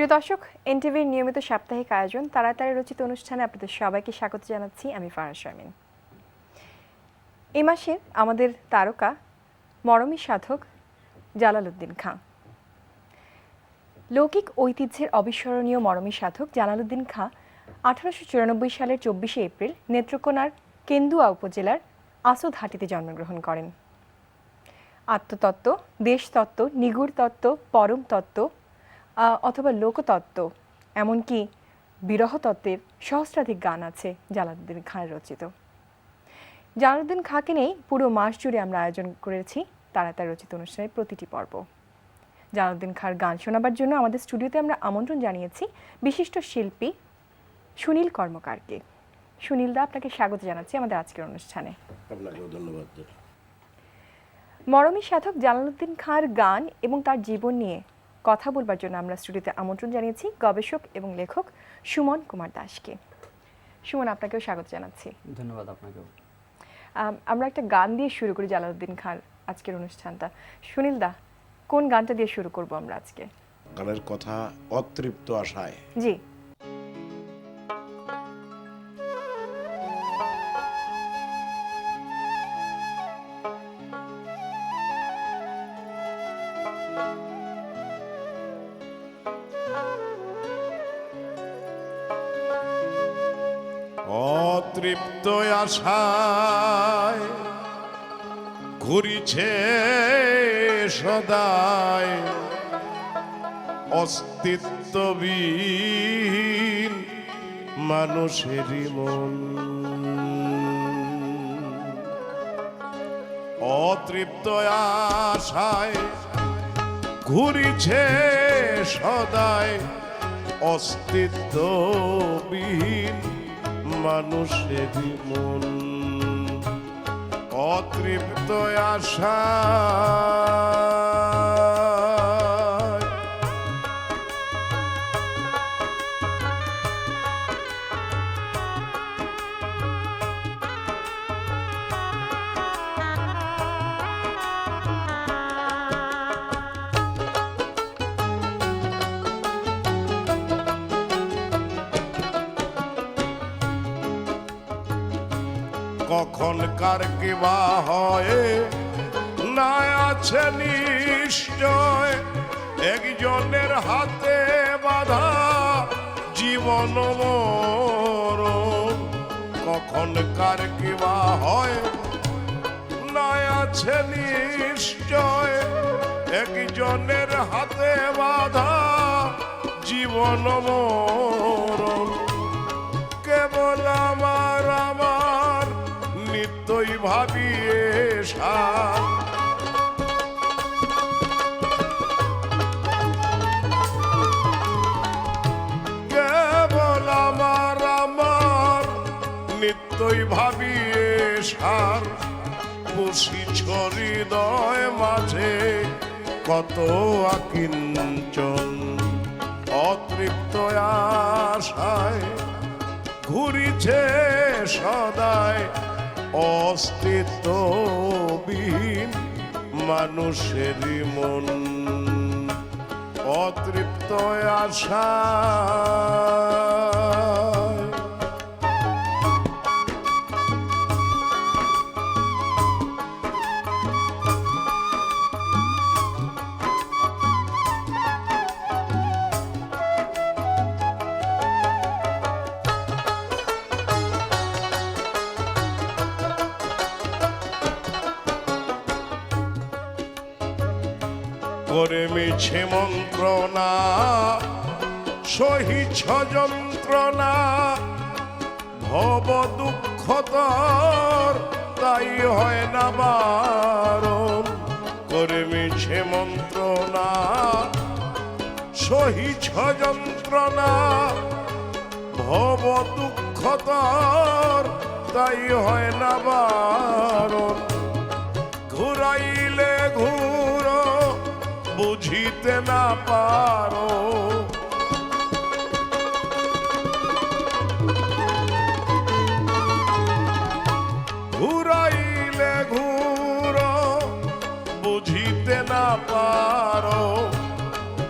প্রিয় দর্শক, এনটিভির নিয়মিত সাপ্তাহিক আয়োজন তাড়াতাড়ি রচিত অনুষ্ঠানে আপনাদের সবাইকে স্বাগত জানাচ্ছি। আমি ফারাহ শারমিন। এই মাসের আমাদের তারকা মরমী সাধক জালালউদ্দিন খাঁ। লৌকিক ঐতিহ্যের অবিস্মরণীয় মরমী সাধক জালালউদ্দিন খাঁ 1894 সালের 24শে এপ্রিল নেত্রকোনার কেন্দুয়া উপজেলার আসদহাটিতে জন্মগ্রহণ করেন। আত্মতত্ত্ব, দেশতত্ত্ব, নিগুড় তত্ত্ব, পরম তত্ত্ব অথবা লোকতত্ত্ব, এমনকি বিরহ তত্ত্বের সহস্রাধিক গান আছে জালালউদ্দিন খাঁর রচিত। জালালউদ্দিন খাঁকে নিয়ে পুরো মাস জুড়ে আমরা আয়োজন করেছি তাড়াতাড়ি রচিত অনুষ্ঠানের প্রতিটি পর্ব। জালালউদ্দিন খাঁর গান শোনাবার জন্য আমাদের স্টুডিওতে আমরা আমন্ত্রণ জানিয়েছি বিশিষ্ট শিল্পী সুনীল কর্মকারকে। সুনীল দা, আপনাকে স্বাগত জানাচ্ছি আমাদের আজকের অনুষ্ঠানে। ধন্যবাদ। মরমী সাধক জালালউদ্দিন খাঁর গান এবং তার জীবন নিয়ে কথা বলবার জন্য আমরা স্টুডিওতে আমন্ত্রণ জানিয়েছি গবেষক এবং লেখক সুমন কুমার দাসকে। সুমন, আপনাকেও স্বাগত জানাচ্ছি। ধন্যবাদ আপনাকেও। আমরা একটা গান দিয়ে শুরু করি জালালউদ্দিন খাঁর আজকের অনুষ্ঠানটা। সুনীল দা, কোন গানটা দিয়ে শুরু করব আমরা আজকে? গানের কথা অতৃপ্ত আশায়। জি। অতৃপ্ত আশায় ঘুরিছে সদায়, অস্তিত্বহীন মানুষেরই মন। অতৃপ্ত আশায় ঘুরিছে সদায়, অস্তিত্বহীন মানুষেরই মন। অতৃপ্ত আশা কখন কার কিবা হয় না আছে নিশ্চয়, একজনের হাতে বাধা জীবন মরণ। কখন কার কিবা হয় না আছে নিশ্চয়, একজনের হাতে বাধা জীবন মরণ। কেবল আমার আমার নিত্যই ভাবিয়ে সার, কেবল আমার আমার নিত্যই ভাবিয়ে সার। বসিছ হৃদয় মাঝে কত আকিঞ্চন, অতৃপ্ত আশায় ঘুরিছে সদায়, অস্তিত্বহীন মানুষেরই মন। অতৃপ্ত আশা করে মিছে মন্ত্রণা, সহিছ যন্ত্রণা, ভব দুঃখ তোর তাই হয় না বারণ। করে মিছে মন্ত্রণা, সহিছ যন্ত্রণা, ভব দুঃখ তোর তাই হয় না বারণ। ঘুরাইলে ঘুরো বুঝিতে না পারো, ঘুরাইলে ঘুরো বুঝিতে না পারো।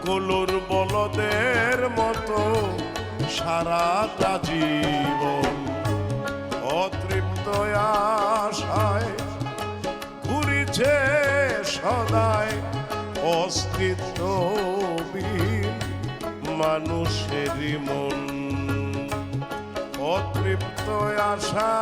কলুর বলদের সারাটা জীবন অতৃপ্ত আশায় ঘুরিছে সদায় অস্তিত্বহীন মানুষেরই মন অতৃপ্ত আশা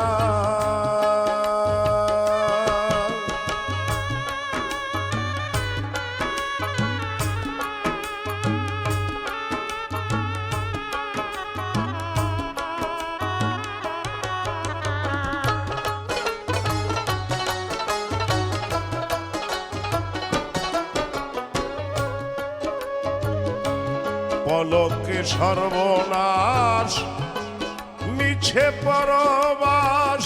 পলকে সর্বনাশ মিছে পরবাস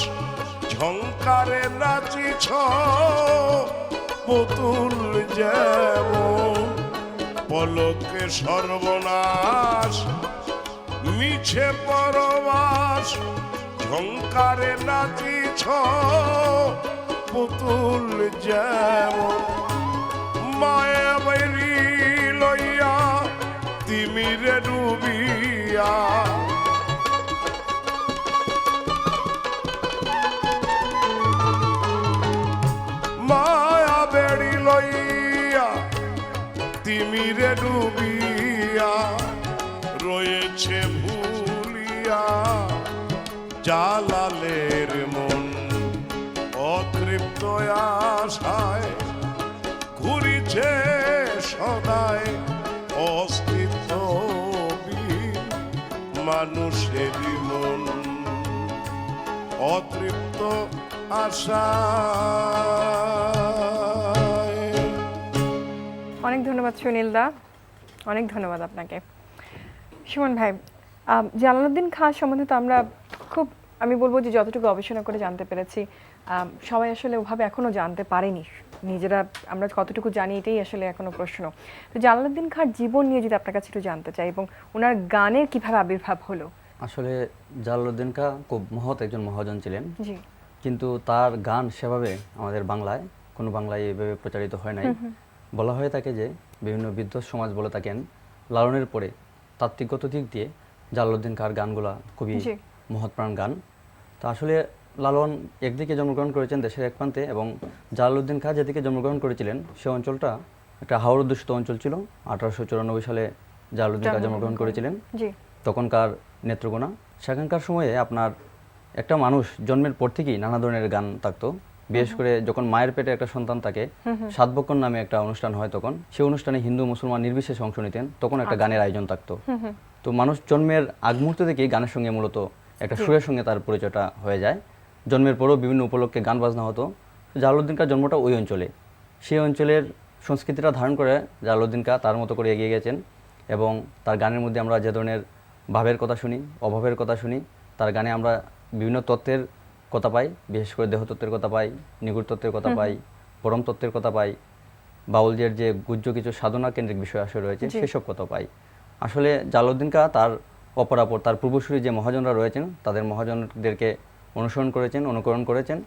ঝংকারে নাচিছ পুতুল যেমন পলকে সর্বনাশ মিছে পরবাস ঝংকারে নাচিছ পুতুল যেমন মায়া বাইরি লইয়া তিমিরে ডুবিয়া মায়া বেড়ি লইয়া তিমিরে ডুবিয়া রয়েছে ভুলিয়া জালালের মন অতৃপ্ত আশায় ঘুরিছে সদায় অস্তিত্বহীন মানুষেরই মন অতৃপ্ত আশায়। অনেক ধন্যবাদ সুনীল দা, অনেক ধন্যবাদ আপনাকে। সুমন ভাই, জালালউদ্দিন খাঁ সম্বন্ধে তো আমরা খুব, আমি বলবো যে যতটুকু গবেষণা করে জানতে পেরেছি, সবাই আসলে ওভাবে এখনো জানতে পারেনি নিজেরা। আমরা কতটুকু জানি এটাই আসলে এখনো প্রশ্ন। তো জালালউদ্দিন খাঁর জীবন নিয়ে যদি আপনার কাছে একটু জানতে চাই, এবং ওনার গানের কিভাবে আবির্ভাব হলো। আসলে জালালউদ্দিন খাঁ খুব মহৎ একজন মহাজন ছিলেন, জি, কিন্তু তার গান সেভাবে আমাদের বাংলায় কোনো বাংলায় এভাবে প্রচারিত হয় নাই। বলা হয়ে থাকে যে বিভিন্ন বিদ্বৎ সমাজ বলে থাকেন লালনের পরে তাত্ত্বিকগত দিক দিয়ে জালালউদ্দিন খাঁর গানগুলা খুবই মহৎপ্রাণ গান। তো আসলে লালন একদিকে জন্মগ্রহণ করেছেন দেশের এক প্রান্তে, এবং জালালউদ্দিন খাঁ যেদিকে জন্মগ্রহণ করেছিলেন সে অঞ্চলটা একটা হাওর অধ্যুষিত অঞ্চল ছিল। 1894 সালে জালালউদ্দিন খাঁ জন্মগ্রহণ করেছিলেন, তখনকার নেত্রকোনা। সেখানকার সময়ে আপনার একটা মানুষ জন্মের পর থেকেই নানা ধরনের গান থাকতো। বিশেষ করে যখন মায়ের পেটে একটা সন্তান থাকে, সাতবক্ষণ নামে একটা অনুষ্ঠান হয়, তখন সেই অনুষ্ঠানে হিন্দু মুসলমান নির্বিশেষে অংশ নিতেন, তখন একটা গানের আয়োজন থাকতো। তো মানুষ জন্মের আগ মুহূর্ত থেকেই গানের সঙ্গে মূলত একটা সুরের সঙ্গে তার পরিচয়টা হয়ে যায়। জন্মের পরেও বিভিন্ন উপলক্ষে গান বাজনা হতো। জালালউদ্দিন খাঁর জন্মটা ওই অঞ্চলে, সেই অঞ্চলের সংস্কৃতিটা ধারণ করে জালালউদ্দিন খাঁ তার মতো করে এগিয়ে গেছেন। এবং তার গানের মধ্যে আমরা যে ধরনের ভাবের কথা শুনি, অভাবের কথা শুনি, তার গানে আমরা বিভিন্ন তত্ত্বের কথা পাই, বিশেষ করে দেহতত্ত্বের কথা পাই, নিগুড় তত্ত্বের কথা পাই, পরম তত্ত্বের কথা পাই, বাউলদের যে গুহ্য কিছু সাধনা কেন্দ্রিক বিষয় আসলে রয়েছে সেসব কথা পাই। আসলে জালালউদ্দিন খাঁ তার অপরাপর তার পূর্বসূরি যে মহাজনরা রয়েছেন তাদের মহাজনদেরকে অনুসরণ করেছেন, অনুকরণ করেছেন,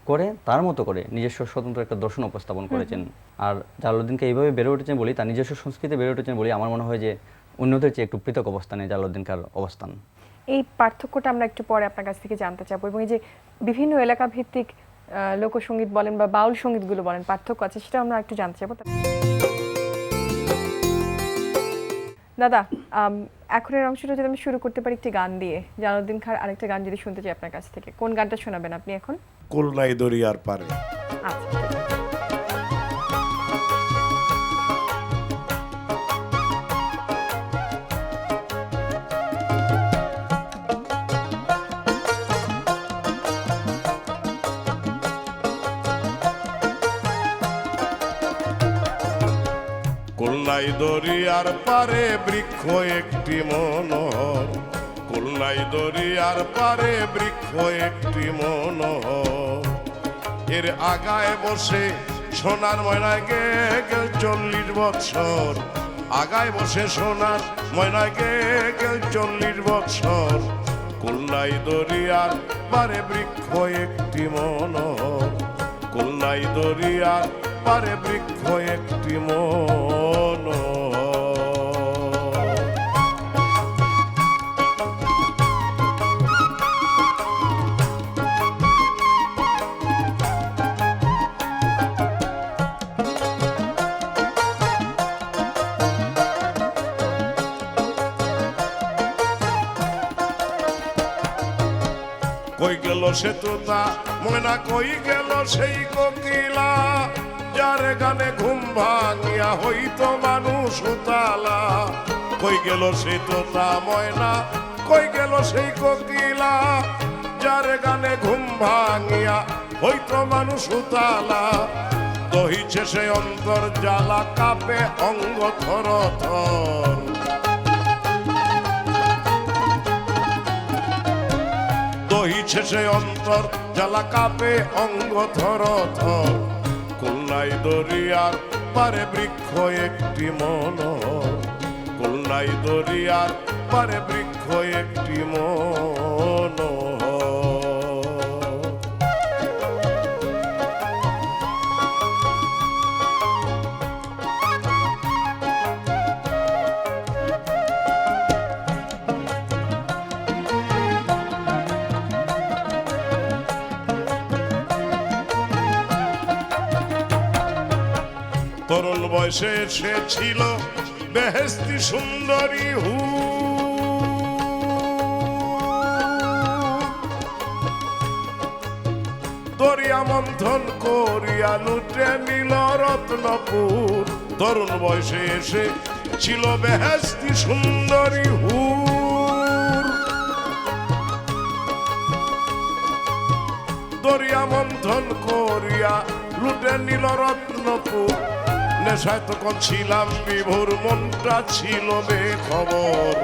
করে তার মতো করে নিজস্ব স্বতন্ত্র একটা দর্শন উপস্থাপন করেছেন। আর জালালউদ্দিন খাঁ এইভাবে বেড়ে উঠেছেন বলি, তার নিজস্ব সংস্কৃতি বেড়ে উঠেছেন বলি আমার মনে হয় যে অন্যদের চেয়ে একটু পৃথক অবস্থানে জালালউদ্দিন খাঁর অবস্থান। এই পার্থক্যটা আমরা একটু পরে আপনার কাছ থেকে জানতে চাবো, এবং এই যে বিভিন্ন এলাকা ভিত্তিক লোকসঙ্গীত বলেন বা বাউল সঙ্গীতগুলো বলেন, পার্থক্য আছে, সেটা আমরা একটু জানতে চাবো। দাদা, এখনের অংশটা যদি আমি শুরু করতে পারি একটি গান দিয়ে, জালালউদ্দিন খাঁর আরেকটা গান যদি শুনতে চাই আপনার কাছ থেকে, কোন গানটা শোনাবেন আপনি এখন? খুলনাই দরিয়ার পারে। আচ্ছা, খুলনাই দরিয়ার পারে বৃক্ষ একটি মনোহর, খুলনাই দরিয়ার পারে বৃক্ষ একটি মনোহর, এর আগায় বসে সোনার ময়নায় গেল 40 বৎসর, আগায় বসে সোনার ময়নায় গেল 40 বৎসর, খুলনাই দরিয়ার পারে বৃক্ষ একটি মনোহর, খুলনাই দরিয়ার পারে বৃক্ষ একটি মনোহর। সে তোতা ময়না কই গেল সেই কোকিলা যার গানে ঘুম ভাঙিয়া হইতো মানুষ উতালা কই গেল সেই তোতা ময়না কই গেল সেই কোকিলা যার গানে ঘুম ভাঙিয়া হইতো মানুষ উতালা দহিছে সে অন্তর জ্বালা কাঁপে অঙ্গ থর থর দহিছে সে অন্তর জ্বালা কাঁপে অঙ্গ থর থর খুলনাই দরিয়ার পারে বৃক্ষ একটি মনোহর খুলনাই দরিয়ার পারে বৃক্ষ একটি মনোহর তরুণ বয়সে সে ছিল বেহেস্তি সুন্দরী দরিয়া মন্থন করিয়া লুটে নিল রত্নপুর তরুণ বয়সে এসে ছিল বেহেস্তি সুন্দরী দরিয়া মন্থন করিয়া লুটে নিল রত্নপুর নেশায় তখন ছিলাম বিভোর মনটা ছিল বেখবর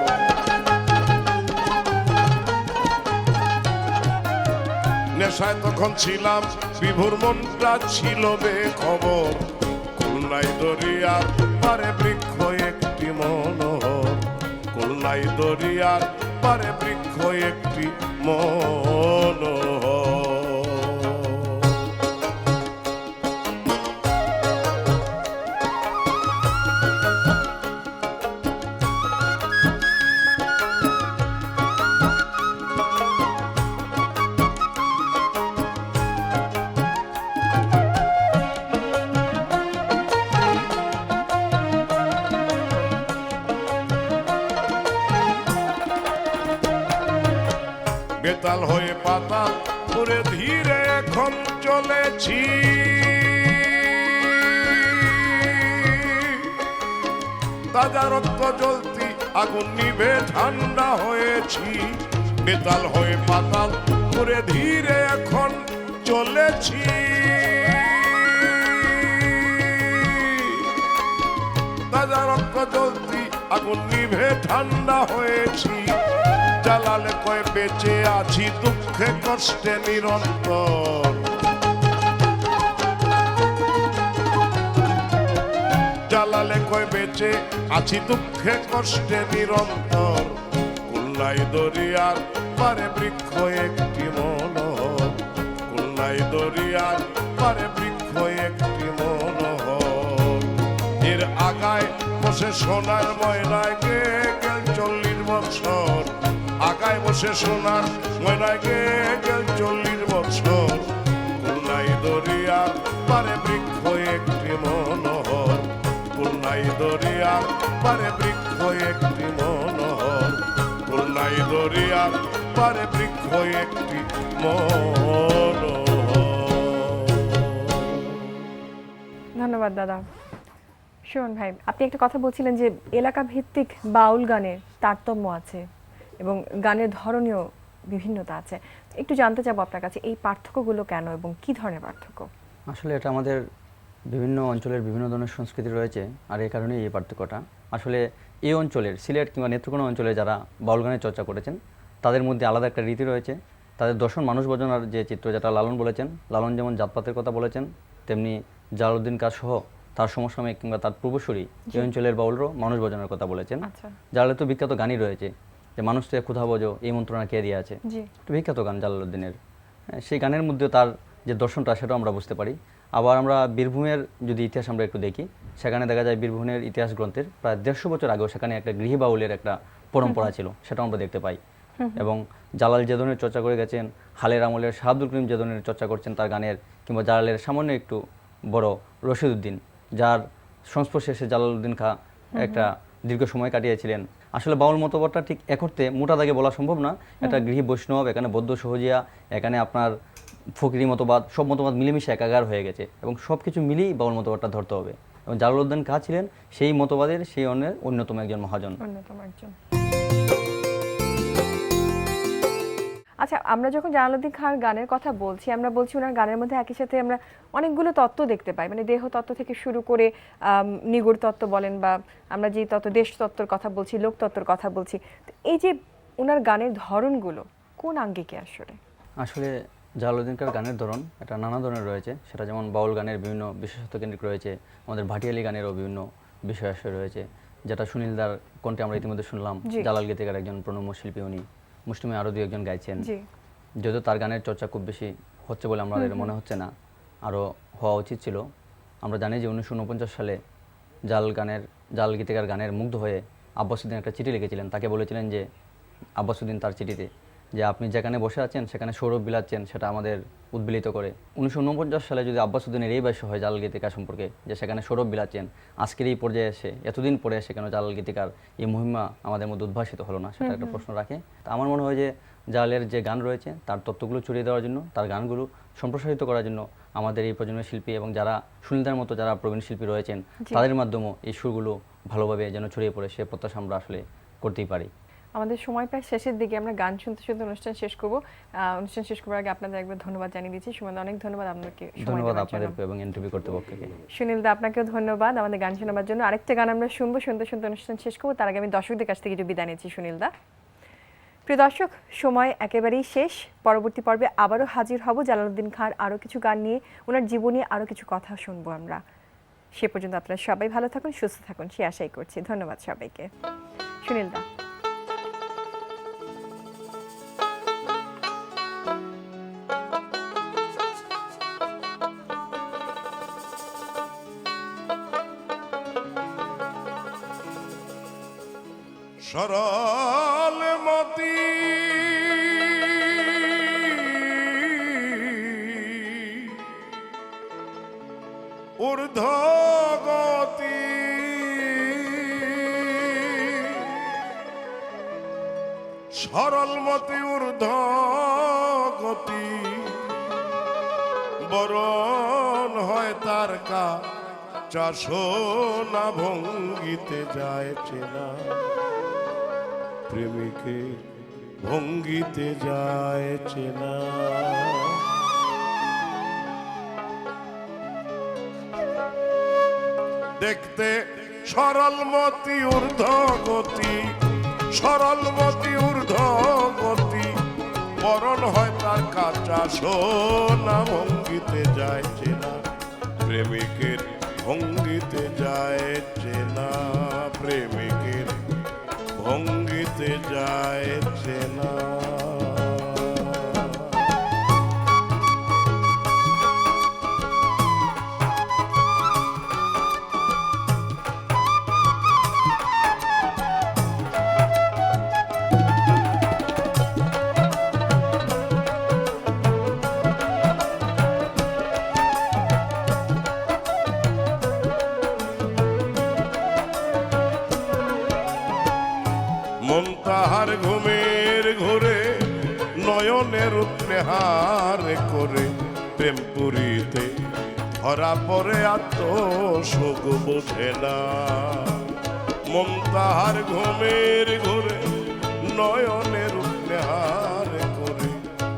নেশায় তখন ছিলাম বিভোর মনটা ছিল বেখবর খুলনাই দরিয়ার পারে বৃক্ষ একটি মনোহর খুলনাই দরিয়ার পারে বৃক্ষ একটি মনোহর বেতাল হয়ে পাতাল পুরে ধীরে এখন চলেছি তাজা রক্ত জ্বলতি আগুন নিভে ঠান্ডা হয়েছি বেতাল হয়ে পাতাল পুরে ধীরে এখন চলেছি তাজা রক্ত জ্বলতি আগুন নিভে ঠান্ডা হয়েছি জ্বালালে কয় বেঁচে আছি দুঃখে কষ্টে নিরন্তর জ্বালালে কয় বেঁচে আছি দুঃখে কষ্টে নিরন্তর খুলনাই দরিয়ার পারে বৃক্ষ একটি মনোহর খুলনাই দরিয়ার পারে বৃক্ষ একটি মনোহর এর আগায় বসে সোনার ময়নায় গে গেল 40 বছর আগায় বসে সোনার ময়নায় গে গেল 40 বছর খুলনাই দরিয়ার পারে বৃক্ষ একটি মনোহর খুলনাই দরিয়ার পারে বৃক্ষ একটি মনোহর খুলনাই দরিয়ার পারে বৃক্ষ একটি মনোহর ধন্যবাদ দাদা। সুমন ভাই, আপনি একটা কথা বলছিলেন যে এলাকা ভিত্তিক বাউল গানের তারতম্য আছে এবং গানের ধরনীয় বিভিন্নতা আছে। একটু জানতে চাবো আপনার কাছে এই পার্থক্যগুলো কেন এবং কি ধরনের পার্থক্য? আসলে এটা আমাদের বিভিন্ন অঞ্চলের বিভিন্ন ধরনের সংস্কৃতি রয়েছে, আর এই কারণেই এই পার্থক্যটা। আসলে এই অঞ্চলের সিলেট কিংবা নেত্রকোনা অঞ্চলে যারা বাউল গানের চর্চা করেছেন তাদের মধ্যে আলাদা একটা রীতি রয়েছে। তাদের দর্শন মানুষ বোঝানোর যে চিত্র, যেটা লালন বলেছেন, লালন যেমন জাতপাতের কথা বলেছেন, তেমনি জালালউদ্দিন খাঁ সহ তার সমসাময়িক কিংবা তার পূর্বসূরি এই অঞ্চলের বাউলরাও মানুষ বোঝানোর কথা বলেছেন। জালালের তো বিখ্যাত গানই রয়েছে যে মানুষ তো ক্ষুধা বোঝো এই মন্ত্রণা কে দিয়ে আছে, বিখ্যাত গান জালালউদ্দিনের। সেই গানের মধ্যে তার যে দর্শনটা সেটাও আমরা বুঝতে পারি। আবার আমরা বীরভূমের যদি ইতিহাস আমরা একটু দেখি, সেখানে দেখা যায় বীরভূমের ইতিহাস গ্রন্থের প্রায় 150 বছর আগেও সেখানে একটা গৃহী বাউলের একটা পরম্পরা ছিল, সেটাও আমরা দেখতে পাই। এবং জালাল যে ধরনের চর্চা করে গেছেন, হালের আমলের শাহ আব্দুল করিম যে ধরনের চর্চা করছেন তার গানের, কিংবা জালালের সামান্য একটু বড় রশিদ উদ্দিন, যার সংস্পর্শে এসে জালালউদ্দিন খাঁ একটা দীর্ঘ সময় কাটিয়েছিলেন। আসলে বাউল মতবাদটা ঠিক এক অর্থে মোটা দাগে বলা সম্ভব না। এটা গৃহী বৈষ্ণব, এখানে বৌদ্ধ সহজিয়া, এখানে আপনার ফকিরি মতবাদ, সব মতবাদ মিলেমিশে একাকার হয়ে গেছে এবং সব কিছু মিলিয়েই বাউল মতবাদটা ধরতে হবে। এবং জালালউদ্দিন খাঁ ছিলেন সেই মতবাদের, সেই অন্যতম একজন মহাজন। অন্যতম একজন। আচ্ছা, আমরা যখন জালালউদ্দিন খাঁর গানের কথা বলছি, আমরা বলছি ওনার গানের মধ্যে একই সাথে আমরা অনেকগুলো তত্ত্ব দেখতে পাই, মানে দেহ তত্ত্ব থেকে শুরু করে নিগূঢ় তত্ত্ব বলেন, বা আমরা যে তত্ত্ব, দেশ তত্ত্বর কথা বলছি, লোক তত্ত্বর কথা বলছি, তো এই যে ওনার গানের ধরনগুলো কোন আঙ্গিকে আসলে? আসলে জালালউদ্দিন খাঁর গানের ধরন এটা নানা ধরনের রয়েছে। সেটা যেমন বাউল গানের বিভিন্ন বিশেষত্ব কেন্দ্রিক রয়েছে, আমাদের ভাটিয়ালি গানেরও বিভিন্ন বিষয় আশয় রয়েছে, যেটা সুনীলদার কণ্ঠে আমরা ইতিমধ্যে শুনলাম। জালাল গীতিকার একজন প্রণম্য শিল্পী, উনি মুসলিমে আরও 2-1 জন গাইছেন। যদিও তার গানের চর্চা খুব বেশি হচ্ছে বলে আমাদের মনে হচ্ছে না, আরও হওয়া উচিত ছিল। আমরা জানি যে 1949 সালে জালাল গীতিকার গানের মুগ্ধ হয়ে আব্বাসউদ্দিন একটা চিঠি লিখেছিলেন। তাকে বলেছিলেন যে, আব্বাসউদ্দিন তার চিঠিতে, যে আপনি যেখানে বসে আছেন সেখানে সৌরভ বিলাচ্ছেন, সেটা আমাদের উদ্বেলিত করে। 1949 সালে যদি আব্বাসউদ্দিনের এই বাক্য হয় জালাল গীতিকার সম্পর্কে, যে সেখানে সৌরভ বিলাচ্ছেন, আজকের এই পর্যায়ে এসে, এতদিন পরে এসে কেন জালাল গীতিকার এই মহিমা আমাদের মধ্যে উদ্ভাসিত হলো না, সেটা একটা প্রশ্ন রাখে। তা আমার মনে হয় যে জালালের যে গান রয়েছে তার তত্ত্বগুলো ছড়িয়ে দেওয়ার জন্য, তার গানগুলো সম্প্রসারিত করার জন্য আমাদের এই প্রজন্মের শিল্পী এবং যারা সুনীলদার মতো যারা প্রবীণ শিল্পী রয়েছেন, তাদের মাধ্যমেও এই সুরগুলো ভালোভাবে যেন ছড়িয়ে পড়ে, সে প্রত্যাশা আমরা আসলে করতেই পারি। আমাদের সময় প্রায় শেষের দিকে, আমরা গান শুনতে শুনতে অনুষ্ঠান শেষ করব। অনুষ্ঠান শেষ করার আগে আপনাদের একবার ধন্যবাদ জানিয়ে দিচ্ছি। সুমন, অনেক ধন্যবাদ আপনাকে। ধন্যবাদ আপনাদেরকে এবং এনটিভি কর্তৃপক্ষকে। সুনীলদা, আপনাকেও ধন্যবাদ আমাদের গান শোনাবার জন্য। আরেকটা গান আমরা শুনবো, শুনতে শুনতে অনুষ্ঠান শেষ করবো। তার আগে আমি দর্শকদের কাছ থেকে একটু বিদায় নিচ্ছি সুনীলদা। প্রিয় দর্শক, সময় একেবারেই শেষ। পরবর্তী পর্বে আবারও হাজির হব জালালউদ্দিন খাঁর আরও কিছু গান নিয়ে, ওনার জীবনী আরও কিছু কথা শুনবো আমরা। সে পর্যন্ত আপনারা সবাই ভালো থাকুন, সুস্থ থাকুন, সে আশাই করছি। ধন্যবাদ সবাইকে। সুনীলদা। সরল মতি ঊর্ধ্বগতি, সরল মতি ঊর্ধ্বগতি, বরণ হয় তার চাষনা ভঙ্গিতে যায় চেনা, প্রেমিকে ভঙ্গিতে যায় চেনা। দেখতে সরলমতি ঊর্ধ্বগতি, সরলমতি ঊর্ধ্বগতি, বরণ হয় তার কাঁচা সোনা ভঙ্গিতে যায় চেনা, প্রেমিকের ভঙ্গিতে যায় চেনা, প্রেমিকের ভঙ্গিতে যায় চেনা। মন তাহার ঘুমের ঘোরে নয়নের উৎনেহার করে, প্রেম পুরীতে ধরা পড়ে আত্মশোক বোঝে না। মন তাহার ঘুমের ঘোরে নয়নের উৎনেহার করে,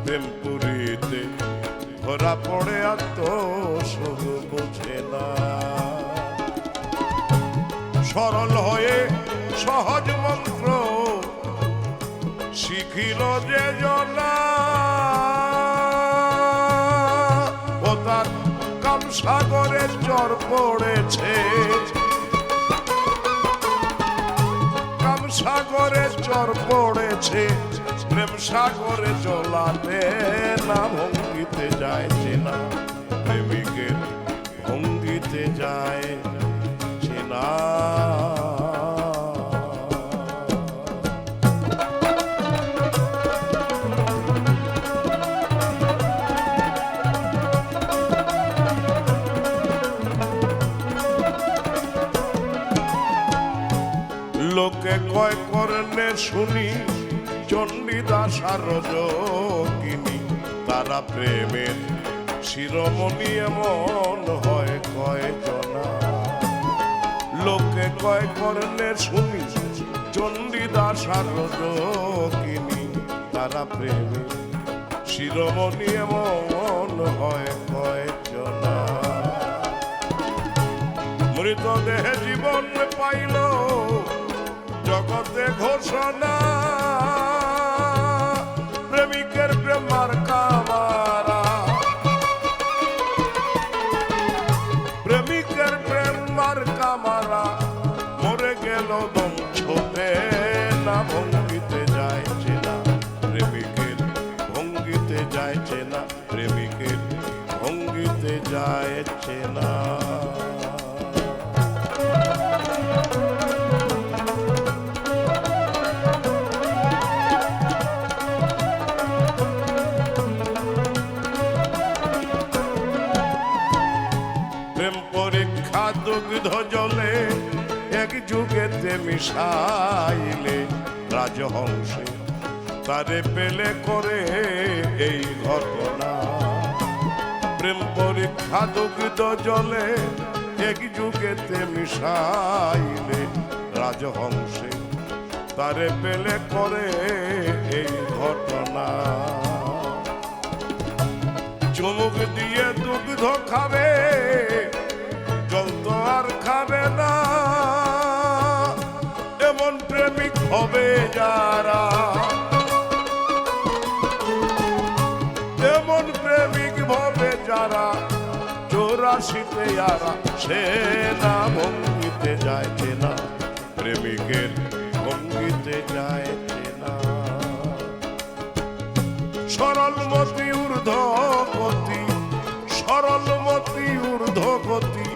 প্রেম পুরীতে ধরা পড়ে আত্মশোক বোঝে না। সরল হয়ে সহজ মন্ত্র শিখিল যে জনা, ও তার কামসাগরে চর পড়েছে, কামসাগরে চর পড়েছে, প্রেম সাগরে চলাতে না ভঙ্গিতে যায় চেনা, প্রেমিকের ভঙ্গিতে যায় চেনা। লোকে কয় করে করলে শুনি চণ্ডীদাস আর রজকিনী তারা প্রেমের শিরোমণি এমন হয় কয়জনা লোকে কয় করলে শুনি চণ্ডীদাস আর রজকিনী তারা প্রেমের শিরোমণি এমন হয় কয়জনা মৃতদেহে জীবন পাইল জগতে ঘোষণা প্রেমিকের প্রেমার কামারা প্রেমিকের প্রেমার কামারা মরে গেল বংশতে না ভঙ্গিতে যাইছে না প্রেমিকের ভঙ্গিতে যাইছে না প্রেমিকের ভঙ্গিতে যাইছে না দুগ্ধ জলে এক যুগেতে মিশাইলে রাজহংসে তারে পেলে করে এই ঘটনা প্রেম পরীক্ষা দুগ্ধ জলে এক যুগেতে মিশাইলে রাজহংসে তারে পেলে করে এই ঘটনা চুমুক দিয়ে দুগ্ধ খাবে জল তো আর খাবে না এমন প্রেমিক হবে যারা এমন প্রেমিক হবে যারা 84তে আরা সে না ভঙ্গিতে যাইছে না প্রেমিকের ভঙ্গিতে যাইছে না সরলমতি ঊর্ধ্বগতি সরলমতি ঊর্ধ্বগতি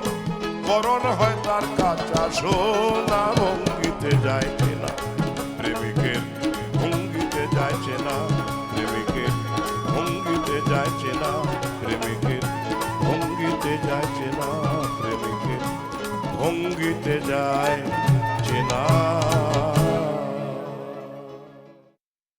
করণ হয় তার কাঁচা সোনা ভঙ্গিতে যাইছে না প্রেমিকের ভঙ্গিতে যাইছে না প্রেমিকের ভঙ্গিতে যাইছে না প্রেমিকের ভঙ্গিতে যাইছে না প্রেমিকের ভঙ্গিতে যাইছে না